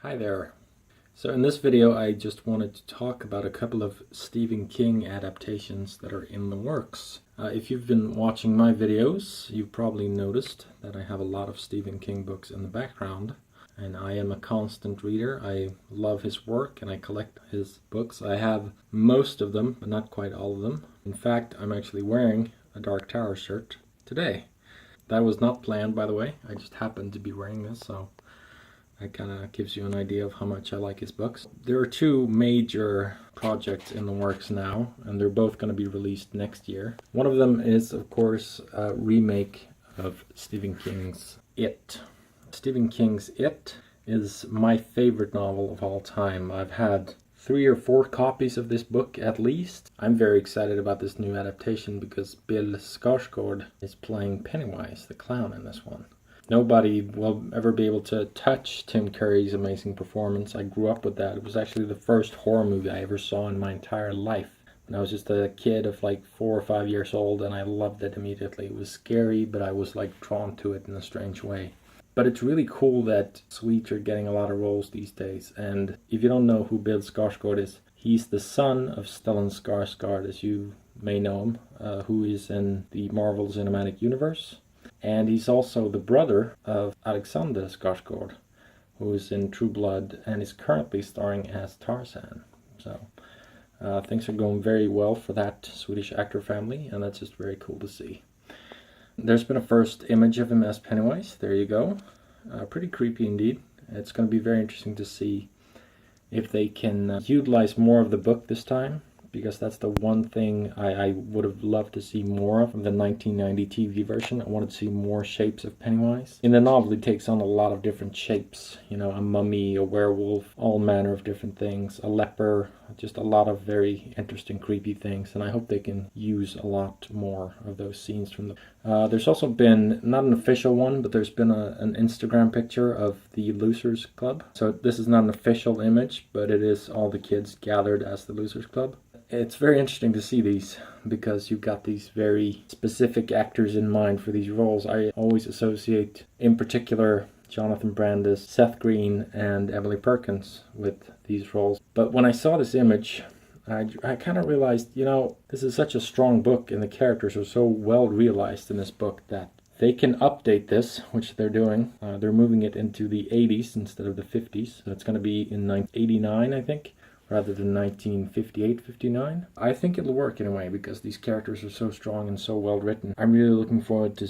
Hi there. So in this video I just wanted to talk about a couple of Stephen King adaptations that are in the works. If you've been watching my videos, you've probably noticed that I have a lot of Stephen King books in the background, and I am a constant reader. I love his work and I collect his books. I have most of them, but not quite all of them. In fact, I'm actually wearing a Dark Tower shirt today. That was not planned, by the way. I just happened to be wearing this, so that kind of gives you an idea of how much I like his books. There are two major projects in the works now, and they're both going to be released next year. One of them is, of course, a remake of Stephen King's It. Stephen King's It is my favorite novel of all time. I've had 3 or 4 copies of this book at least. I'm very excited about this new adaptation because Bill Skarsgård is playing Pennywise, the clown, in this one. Nobody will ever be able to touch Tim Curry's amazing performance. I grew up with that. It was actually the first horror movie I ever saw in my entire life. When I was just a kid of like 4 or 5 years old, and I loved it immediately. It was scary, but I was like drawn to it in a strange way. But it's really cool that Swedes are getting a lot of roles these days. And if you don't know who Bill Skarsgård is, he's the son of Stellan Skarsgård, as you may know him, who is in the Marvel Cinematic Universe. And he's also the brother of Alexander Skarsgård, who is in True Blood and is currently starring as Tarzan. So things are going very well for that Swedish actor family, and that's just very cool to see. There's been a first image of him as Pennywise. There you go. Pretty creepy indeed. It's going to be very interesting to see if they can utilize more of the book this time, because that's the one thing I would have loved to see more of in the 1990 TV version. I wanted to see more shapes of Pennywise. In the novel, he takes on a lot of different shapes. You know, a mummy, a werewolf, all manner of different things, a leper, just a lot of very interesting, creepy things. And I hope they can use a lot more of those scenes from the... There's also been, not an official one, but there's been an Instagram picture of the Losers Club. So this is not an official image, but it is all the kids gathered as the Losers Club. It's very interesting to see these because you've got these very specific actors in mind for these roles. I always associate, in particular, Jonathan Brandis, Seth Green, and Emily Perkins with these roles. But when I saw this image, I kind of realized, you know, this is such a strong book and the characters are so well realized in this book that they can update this, which they're doing. They're moving it into the 80s instead of the 50s. So it's going to be in 1989, I think, rather than 1958-59. I think it'll work anyway because these characters are so strong and so well written. I'm really looking forward to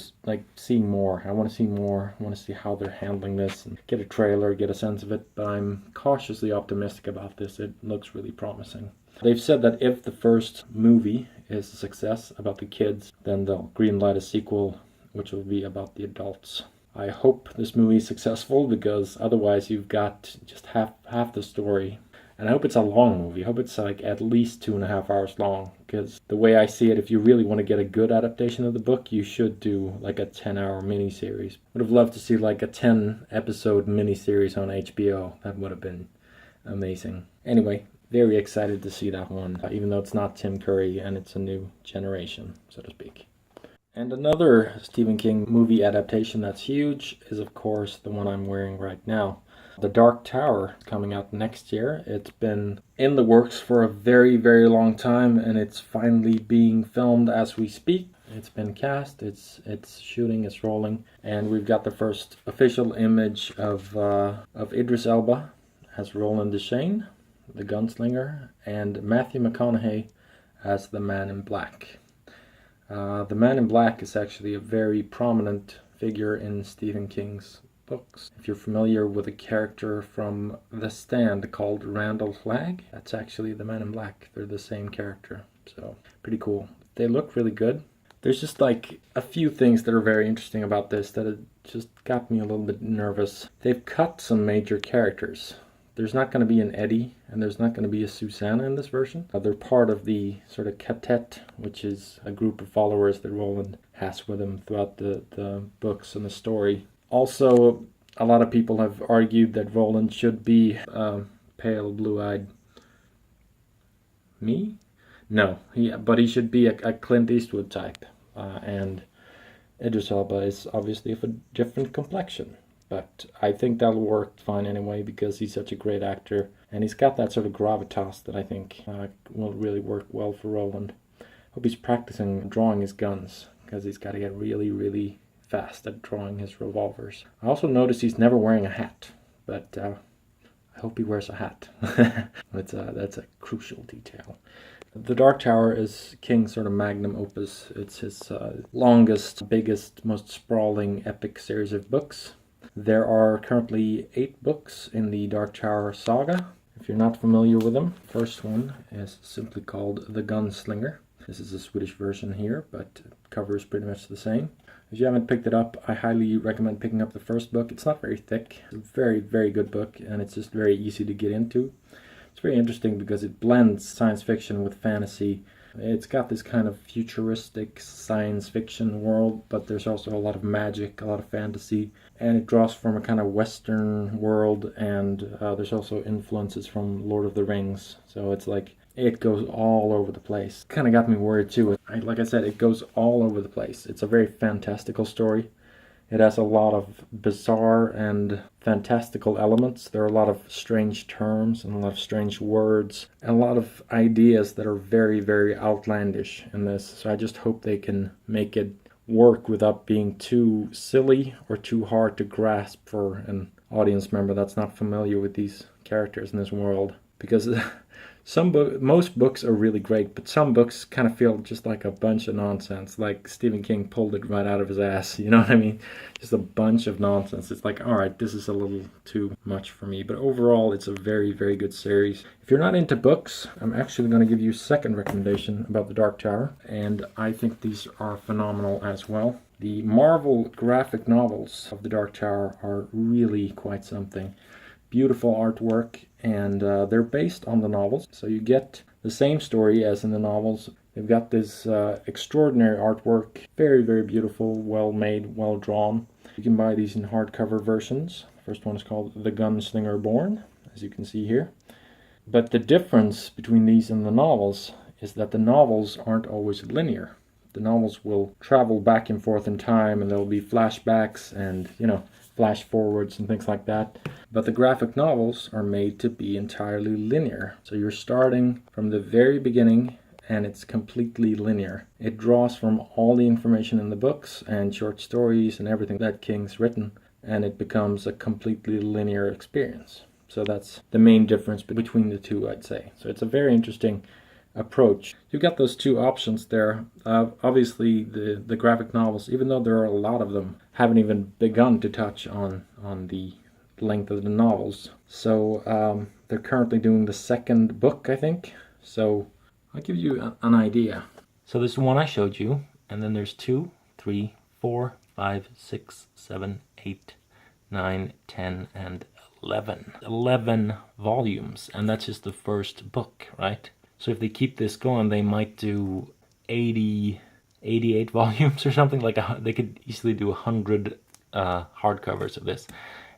seeing more. I want to see more. I want to see how they're handling this and get a trailer, get a sense of it. But I'm cautiously optimistic about this. It looks really promising. They've said that if the first movie is a success about the kids, then they'll greenlight a sequel, which will be about the adults. I hope this movie is successful because otherwise you've got just half the story. And I hope it's a long movie. I hope it's like at least 2.5 hours long. Because the way I see it, if you really want to get a good adaptation of the book, you should do like a 10-hour miniseries. Would have loved to see like a 10-episode miniseries on HBO. That would have been amazing. Anyway, very excited to see that one. Even though it's not Tim Curry and it's a new generation, so to speak. And another Stephen King movie adaptation that's huge is, of course, the one I'm wearing right now. The Dark Tower is coming out next year. It's been in the works for a very, very long time, and it's finally being filmed as we speak. It's been cast, it's shooting, it's rolling, and we've got the first official image of Idris Elba as Roland Deschain, the gunslinger, and Matthew McConaughey as the Man in Black. The Man in Black is actually a very prominent figure in Stephen King's books. If you're familiar with a character from The Stand called Randall Flagg, that's actually the Man in Black. They're the same character, so pretty cool. They look really good. There's just like a few things that are very interesting about this that it just got me a little bit nervous. They've cut some major characters. There's not going to be an Eddie, and there's not going to be a Susanna in this version. They're part of the sort of quartet, which is a group of followers that Roland has with him throughout the books and the story. Also, a lot of people have argued that Roland should be pale, blue-eyed... Me? No, but he should be a Clint Eastwood type. And Idris Elba is obviously of a different complexion. but I think that'll work fine anyway because he's such a great actor and he's got that sort of gravitas that I think will really work well for Roland. Hope he's practicing drawing his guns because he's got to get really, really fast at drawing his revolvers. I also noticed he's never wearing a hat, but I hope he wears a hat. That's a crucial detail. The Dark Tower is King's sort of magnum opus. It's his longest, biggest, most sprawling, epic series of books. There are currently 8 books in the Dark Tower saga. If you're not familiar with them, the first one is simply called The Gunslinger. This is a Swedish version here, but the cover is pretty much the same. If you haven't picked it up, I highly recommend picking up the first book. It's not very thick. It's a very, very good book, and it's just very easy to get into. It's very interesting because it blends science fiction with fantasy. It's got this kind of futuristic science fiction world, but there's also a lot of magic, a lot of fantasy, and it draws from a kind of Western world, and there's also influences from Lord of the Rings. So it's like, it goes all over the place. Kind of got me worried too. Like I said, it goes all over the place. It's a very fantastical story. It has a lot of bizarre and fantastical elements. There are a lot of strange terms and a lot of strange words and a lot of ideas that are very, very outlandish in this. So I just hope they can make it work without being too silly or too hard to grasp for an audience member that's not familiar with these characters in this world. Because most books are really great, but some books kind of feel just like a bunch of nonsense. Like Stephen King pulled it right out of his ass, you know what I mean? Just a bunch of nonsense. It's like, all right, this is a little too much for me. But overall, it's a very, very good series. If you're not into books, I'm actually going to give you a second recommendation about The Dark Tower, and I think these are phenomenal as well. The Marvel graphic novels of The Dark Tower are really quite something. Beautiful artwork, and they're based on the novels, so you get the same story as in the novels. They've got this extraordinary artwork, very, very beautiful, well made, well drawn. You can buy these in hardcover versions. The first one is called The Gunslinger Born, as you can see here. But the difference between these and the novels is that the novels aren't always linear. The novels will travel back and forth in time, and there will be flashbacks and, flash forwards and things like that. But the graphic novels are made to be entirely linear. So you're starting from the very beginning and it's completely linear. It draws from all the information in the books and short stories and everything that King's written, and it becomes a completely linear experience. So that's the main difference between the two, I'd say. So it's a very interesting approach. You've got those two options there. Obviously the graphic novels, even though there are a lot of them, haven't even begun to touch on the length of the novels. So they're currently doing the second book, I think. So I'll give you an idea. So this is one I showed you, and then there's 2, 3, 4, 5, 6, 7, 8, 9, 10, and 11. 11 volumes, and that's just the first book, right? So if they keep this going, they might do 88 volumes or something. They could easily do 100 hardcovers of this.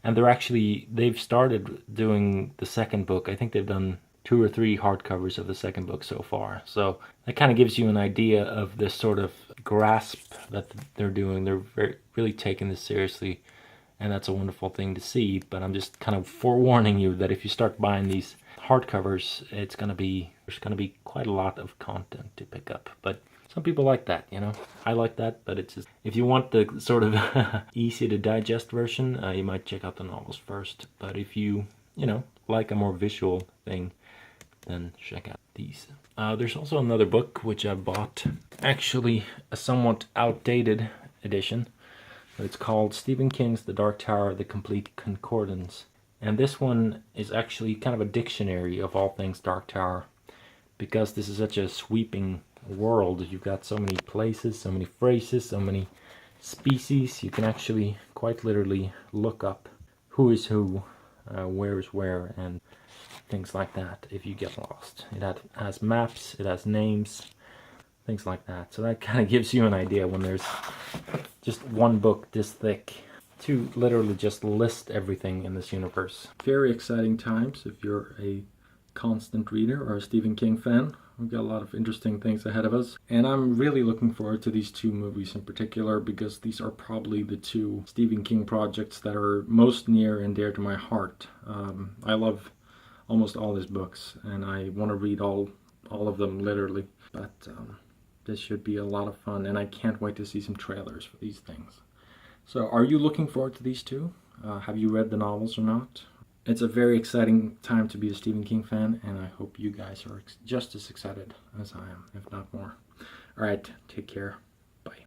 And they've started doing the second book. I think they've done 2 or 3 hardcovers of the second book so far. So that kind of gives you an idea of this sort of grasp that they're doing. They're really taking this seriously, and that's a wonderful thing to see. But I'm just kind of forewarning you that if you start buying these hardcovers, there's going to be quite a lot of content to pick up. But some people like that, I like that, but it's just, if you want the sort of easy to digest version, you might check out the novels first. But if you like a more visual thing, then check out these. There's also another book which I bought, actually a somewhat outdated edition, but it's called Stephen King's The Dark Tower, The Complete Concordance. And this one is actually kind of a dictionary of all things Dark Tower, because this is such a sweeping world. You've got so many places, so many phrases, so many species. You can actually quite literally look up who is who, where is where, and things like that if you get lost. It has maps, it has names, things like that. So that kind of gives you an idea when there's just one book this thick to literally just list everything in this universe. Very exciting times if you're a constant reader or a Stephen King fan, We've got a lot of interesting things ahead of us. And I'm really looking forward to these two movies in particular because these are probably the two Stephen King projects that are most near and dear to my heart. I love almost all his books and I want to read all of them literally. But this should be a lot of fun and I can't wait to see some trailers for these things. So are you looking forward to these two? Have you read the novels or not? It's a very exciting time to be a Stephen King fan, and I hope you guys are just as excited as I am, if not more. Alright, take care.